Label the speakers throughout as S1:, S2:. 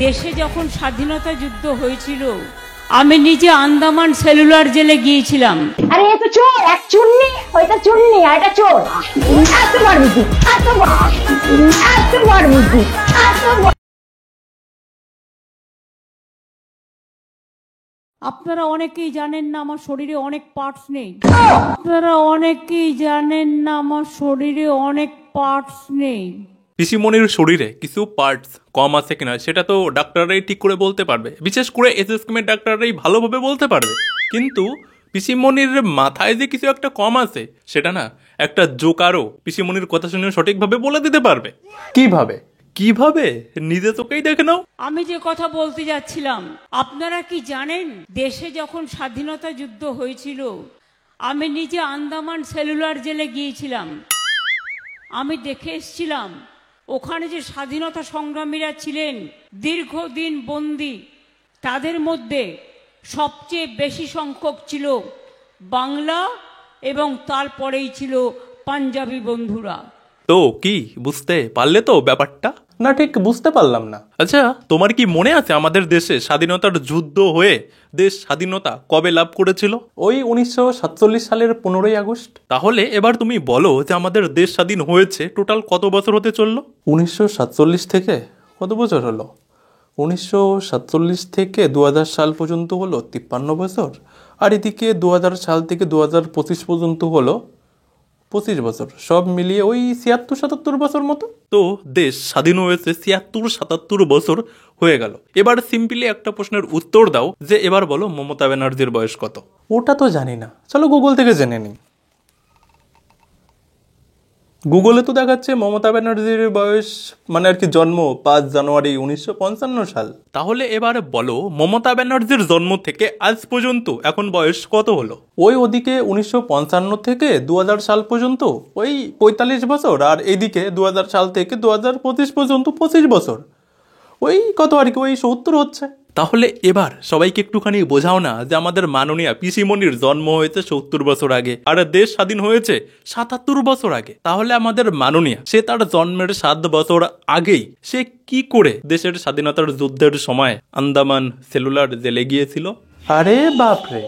S1: দেশে যখন স্বাধীনতা যুদ্ধ হয়েছিল আমি নিজে আন্দামান সেলুলার জেলে গিয়েছিলাম।
S2: আরে এ তো চোর, এক চুন্নি, ওইটা চুন্নি আর এটা চোর। এত বড় বুদ্ধি, এত বড় বুদ্ধি,
S1: আপনারা অনেকেই জানেন না আমার শরীরে অনেক পার্টস নেই। আপনারা অনেকেই জানেন না আমার শরীরে অনেক পার্টস নেই।
S3: পিসিমণির শরীরে কিছু পার্টস কম আছে কিনা সেটা তো ডাক্তাররাই ঠিক করে বলতে পারবে, বিশেষ করে এসএসকেমের ডাক্তাররাই ভালোভাবে বলতে পারবে। কিন্তু পিসিমণির মাথায় যে কিছু একটা কম আছে সেটা না একটা জোকারও পিসিমণির কথা শুনে সঠিকভাবে বলে দিতে পারবে। কিভাবে কিভাবে নিজে চোখেই দেখে নাও।
S1: আমি যে কথা বলতে যাচ্ছিলাম, আপনারা কি জানেন দেশে যখন স্বাধীনতা যুদ্ধ হয়েছিল আমি নিজে আন্দামান সেলুলার জেলে গিয়েছিলাম। আমি দেখে এসেছিলাম ওখানে যে স্বাধীনতা সংগ্রামীরা ছিলেন দীর্ঘদিন বন্দী, তাদের মধ্যে সবচেয়ে বেশি সংখ্যক ছিল বাংলা এবং তারপরেই ছিল পাঞ্জাবি বন্ধুরা।
S3: তো কি বুঝতে পারলে তো ব্যাপারটা? না ঠিক বুঝতে পারলাম না। আচ্ছা, তোমার কি মনে আছে আমাদের দেশে স্বাধীনতার যুদ্ধ হয়ে দেশ স্বাধীনতা কবে লাভ করেছিল? ওই 1947 সালের 15ই আগস্ট। তাহলে এবার তুমি বলো যে আমাদের দেশ স্বাধীন হয়েছে টোটাল কত বছর হতে চললো? 1947 থেকে কত বছর হলো? 1947 থেকে 2000 সাল পর্যন্ত হলো 53 বছর, আর এদিকে 2000 সাল থেকে 2025 পর্যন্ত হলো 25 বছর, সব মিলিয়ে ওই 76-77 বছর মতো। তো দেশ স্বাধীন হয়েছে 76-77 বছর হয়ে গেল। এবার সিম্পলি একটা প্রশ্নের উত্তর দাও যে এবার বলো মমতা ব্যানার্জির বয়স কত? ওটা তো জানি না, চলো গুগল থেকে জেনে নিই। গুগলে তো দেখাচ্ছে মমতা ব্যানার্জির বয়স মানে আর কি জন্ম 5 জানুয়ারি 1955 সাল। তাহলে এবার বলো মমতা ব্যানার্জির জন্ম থেকে আজ পর্যন্ত এখন বয়স কত হলো? ওই ওদিকে 1955 থেকে 2000 সাল পর্যন্ত ওই 45 বছর, আর এইদিকে 2000 সাল থেকে 2025 পর্যন্ত 25 বছর, ওই কত আর কি ওই 70 হচ্ছে। তাহলে এবার সবাইকে একটুখানি বোঝাও না যে আমাদের মাননীয়া পিসিমণির জন্ম হয়েছে 70 বছর আগে আর দেশ স্বাধীন হয়েছে 77 বছর আগে। তাহলে আমাদের মাননীয়া সে তার জন্মের 7 বছর আগেই সে কি করে দেশের স্বাধীনতার যুদ্ধের সময় আন্দামান সেলুলার জেলে গিয়েছিল? আরে বাপরে,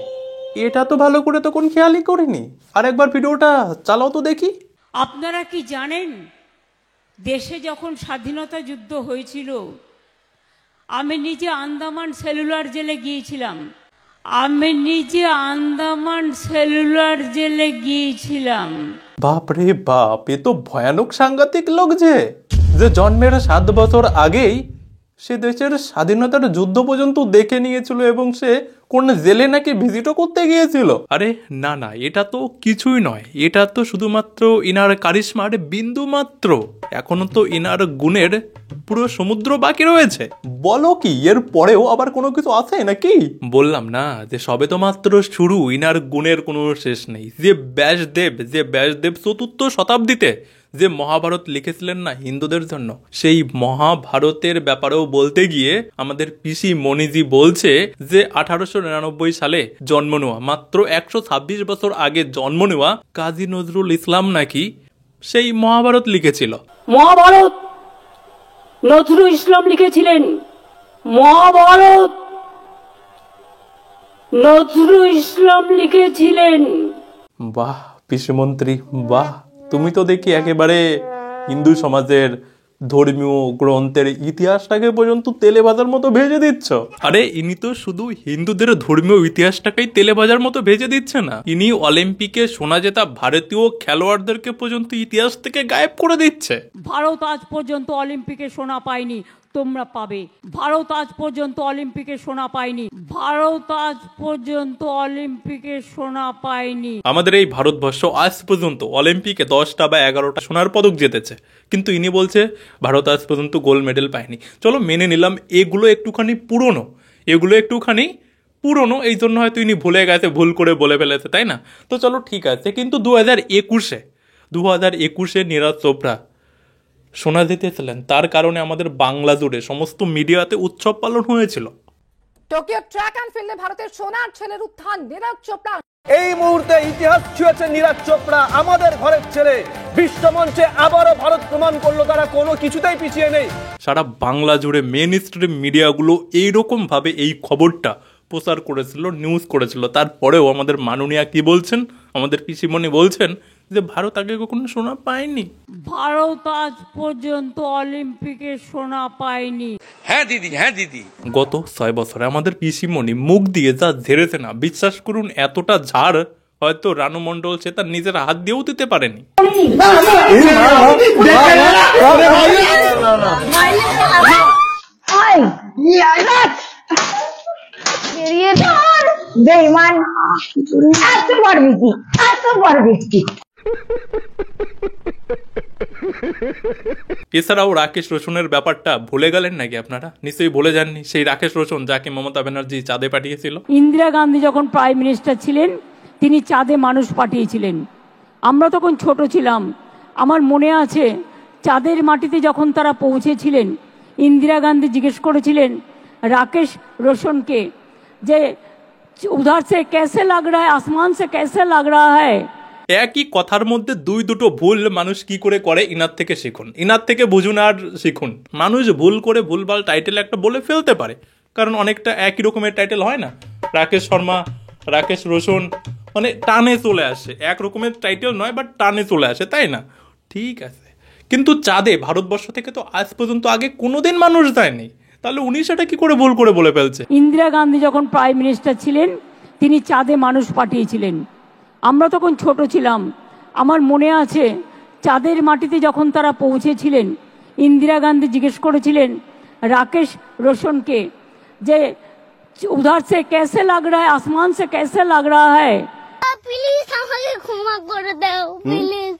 S3: এটা তো ভালো করে তখন খেয়ালই করিনি। আর একবার ভিডিওটা চালাও তো দেখি।
S1: আপনারা কি জানেন দেশে যখন স্বাধীনতা যুদ্ধ হয়েছিল আমি নিজে আন্দামান সেলুলার জেলে গিয়েছিলাম। আমি নিজে আন্দামান সেলুলার জেলে গিয়েছিলাম।
S3: বাপরে বাপ, এ তো ভয়ানক সাংঘাতিক লোক যে জন্মের 7 বছর আগেই সে দেশের স্বাধীনতার যুদ্ধ পর্যন্ত দেখে নিয়েছিল এবং সে কোন জেলে নাকি ভিজিটও করতে গিয়েছিল। আরে না না, এটা তো কিছুই নয়, এটা তো শুধুমাত্র ইনার কারিশমার বিন্দু মাত্র। এখনো তো ইনার গুণের পুরো সমুদ্র বাকি রয়েছে। বলো কি, এর পরেও আবার কোনো কিছু আছে নাকি? বললাম না যে সবে তো মাত্র শুরু, ইনার গুণের কোনো শেষ নেই। যে ব্যাসদেব 4th শতাব্দীতে যে মহাভারত লিখেছিলেন না হিন্দুদের জন্য, সেই মহাভারতের ব্যাপারেও বলতে গিয়ে আমাদের পিসি মণিজি বলছে যে 1899 সালে জন্ম নেওয়া, মাত্র 126 বছর আগে জন্ম নেওয়া কাজী নজরুল ইসলাম নাকি সেই মহাভারত লিখেছিল।
S1: মহাভারত নজরুল ইসলাম লিখেছিলেন। মহাভারত নজরুল ইসলাম লিখেছিলেন।
S3: বাহ পিসিমন্ত্রী বাহ, তুমি তো দেখি একেবারে হিন্দু সমাজের ধর্মীয় গ্রন্থের ইতিহাসটাকে পর্যন্ত তেলে ভাজার মতো ভেজে দিচ্ছ। আরে ইনি তো শুধু হিন্দুদের ধর্মীয় ইতিহাসটাকেই তেলে ভাজার মতো ভেজে দিচ্ছে না, ইনি অলিম্পিকে সোনা জেতা ভারতীয় খেলোয়াড়দেরকে পর্যন্ত ইতিহাস থেকে গায়েব করে দিচ্ছে।
S1: ভারত আজ পর্যন্ত অলিম্পিকে সোনা পায়নি, তোমরা পাবে। ভারত আজ পর্যন্ত অলিম্পিকে সোনা পায়নি, ভারত আজ পর্যন্ত অলিম্পিকে সোনা পায়নি।
S3: আমাদের এই ভারতবর্ষ আজ পর্যন্ত অলিম্পিকে 10টা বা 11টা সোনার পদক জিতেছে, কিন্তু ইনি বলছে ভারত আজ পর্যন্ত গোল্ড মেডেল পায়নি। চলো মেনে নিলাম এগুলো একটুখানি পুরনো, এই জন্য হয়তো ইনি ভুলে গেছে, ভুল করে বলে ফেলেছে, তাই না? তো চলো ঠিক আছে, কিন্তু 2021-এ নীরজ চোপড়া সোনা জিতেছিলেন, তার কারণে আমাদের বাংলা জুড়ে সমস্ত মিডিয়াতে উৎসব পালন হয়েছিল।
S2: টোকিও ট্র্যাক অ্যান্ড ফিল্ডে ভারতের সোনার ছেলের উত্থান, নীরজ চোপড়া
S4: এই মুহূর্তে ইতিহাস ছুঁয়েছে নীরাজ চোপড়া, আমাদের ঘরের ছেলে। বিশ্বমঞ্চে আবারও ভারত প্রমাণ করলো তারা কোনো কিছুতেই পিছিয়ে নেই।
S3: সারা বাংলা জুড়ে মেন স্ট্রিম মিডিয়াগুলো এইরকম ভাবে এই খবরটা প্রচার করেছিল, নিউজ করেছিল। তারপরেও আমাদের মাননীয়া কি বলছেন, আমাদের পিসিমণি বলছেন যে ভারত আগে কখনো সোনা পায়নি।
S1: ভারত আজ পর্যন্ত অলিম্পিকে সোনা পায়নি।
S5: হ্যাঁ দিদি, হ্যাঁ দিদি।
S3: গত 6 বছরে আমাদের পিসিমণি মুখ দিয়ে যা ঝেড়েছে না, বিশ্বাস করুন এতটা ঝাড় হয়তো রানু মণ্ডল সে তার নিজের হাত দিয়েও দিতে পারেনি।
S2: বেঈমান, এত পারবি কি, এত পারবি কি।
S3: এছাড়াও রাকেশ রোশনের ব্যাপারটা ভুলে গেলেন নাকি আপনারা? নিশ্চয়ই ভুলে যাননি। সেই রাকেশ রোশন যাকে মমতা ব্যানার্জি চাঁদে পাঠিয়েছিল।
S1: ইন্দিরা গান্ধী যখন প্রাইম মিনিস্টার ছিলেন তিনি চাঁদে মানুষ পাঠিয়েছিলেন। আমরা তখন ছোট ছিলাম। আমার মনে আছে চাঁদের মাটিতে যখন তারা পৌঁছেছিলেন, ইন্দিরা গান্ধী জিজ্ঞেস করেছিলেন রাকেশ রোশনকে যে উধার সে कैसे लग रहा है, आसमान से कैसे लग रहा है।
S3: একই কথার মধ্যে দুটো ভুল মানুষ কি করে করে, ইনার থেকে শিখুন, ইনার থেকে বুঝুন আর শিখুন। মানুষ ভুল করে ভুলভাল টাইটেল একটা বলে ফেলতে পারে, কারণ অনেকটা একই রকমের টাইটেল হয় না। রাকেশ শর্মা, রাকেশ রোশন, মানে টানে চলে আসে, এক রকমের টাইটেল নয় বাট টানে চলে আসে, তাই না? ঠিক আছে, কিন্তু চাঁদে ভারতবর্ষ থেকে তো আজ পর্যন্ত আগে কোনোদিন মানুষ যায়নি, তাহলে উনি সেটা কি করে ভুল করে বলে ফেলছে?
S1: ইন্দিরা গান্ধী যখন প্রাইম মিনিস্টার ছিলেন তিনি চাঁদে মানুষ পাঠিয়েছিলেন। আমরা তখন ছোট ছিলাম। আমার মনে আছে চাঁদের মাটিতে যখন তারা পৌঁছেছিলেন, ইন্দিরা গান্ধী জিজ্ঞেস করেছিলেন রাকেশ রোশনকে যে উধার সে कैसे लग रहा है, आसमान से कैसे लग रहा है।
S6: প্লিজ আমাকে ক্ষমা করে দাও, প্লিজ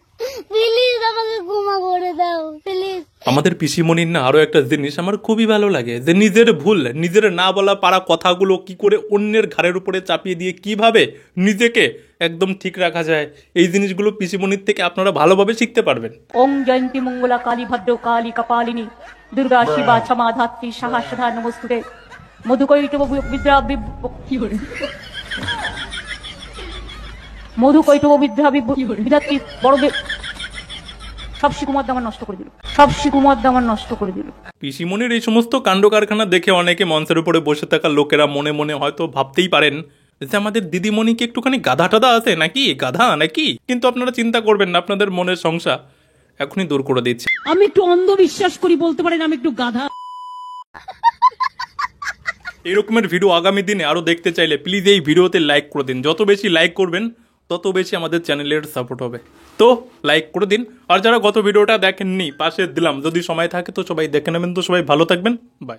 S6: প্লিজ আমাকে ক্ষমা করে দাও, প্লিজ।
S3: আমাদের পিসিমণির না আরো একটা জিনিস আমার খুবই ভালো লাগে, যে নিজের ভুল, নিজের না বলা পারা কথাগুলো কি করে অন্যের ঘাড়ের উপরে চাপিয়ে দিয়ে কিভাবে নিজেকে একদম ঠিক রাখা যায়, এই জিনিসগুলো পিসিমণির থেকে আপনারা ভালোভাবে শিখতে পারবেন।
S1: ওং জয়ন্তী মঙ্গলা কালী ভদ্র কালী কপালিনী দুর্গা শিবা ক্ষমা ধাত্রী সহস্রধা নমস্তুতে মধুকৈটব বিদ্যা কি বলে মধুকৈটব বিদ্যা বিধাত্রী বড় সব শিকুমার দামান নষ্ট করে দিল, সব শিকুমার দামান নষ্ট করে দিল।
S3: পিসিমণির এই সমস্ত কাণ্ড কারখানা দেখে অনেকে মঞ্চের উপরে বসে থাকা লোকেরা মনে মনে হয়তো ভাবতেই পারেন যে আমাদের দিদিমণি কি একটুখানি গাধা টাধা আছে নাকি, গাধা নাকি। কিন্তু আপনারা চিন্তা করবেন না, আপনাদের মনের সংশয় এখনই দূর করে দিচ্ছি।
S1: আমি একটু অন্ধবিশ্বাস করি, বলতে পারেন আমি একটু গাধা।
S3: এরকমের ভিডিও আগামী দিনে আরো দেখতে চাইলে প্লিজ এই ভিডিওতে লাইক করে দিন। যত বেশি লাইক করবেন তত বেশি আমাদের চ্যানেলের সাপোর্ট হবে, তো লাইক করে দিন। আর যারা গত ভিডিওটা দেখেননি পাশে দিলাম, যদি সময় থাকে তো সবাই দেখে নেবেন। তো সবাই ভালো থাকবেন, বাই।